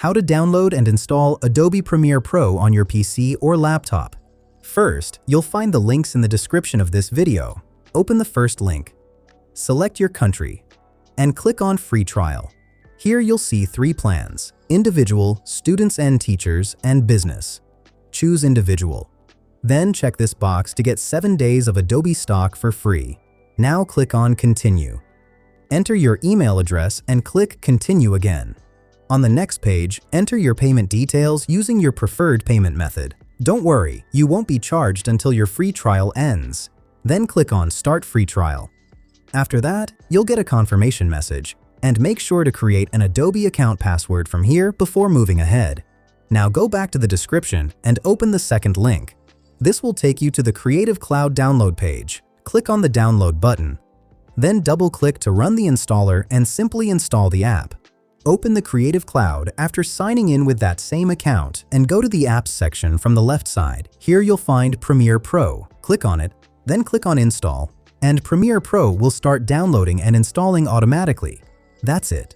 How to download and install Adobe Premiere Pro on your PC or laptop. First, you'll find the links in the description of this video. Open the first link. Select your country and click on Free Trial. Here you'll see 3 plans: Individual, Students and Teachers, and Business. Choose Individual. Then check this box to get 7 days of Adobe stock for free. Now click on Continue. Enter your email address and click Continue again. On the next page, enter your payment details using your preferred payment method. Don't worry, you won't be charged until your free trial ends. Then click on Start Free Trial. After that, you'll get a confirmation message, and make sure to create an Adobe account password from here before moving ahead. Now go back to the description and open the second link. This will take you to the Creative Cloud download page. Click on the download button. Then double-click to run the installer and simply install the app. Open the Creative Cloud after signing in with that same account and go to the Apps section from the left side. Here you'll find Premiere Pro. Click on it, then click on Install, and Premiere Pro will start downloading and installing automatically. That's it.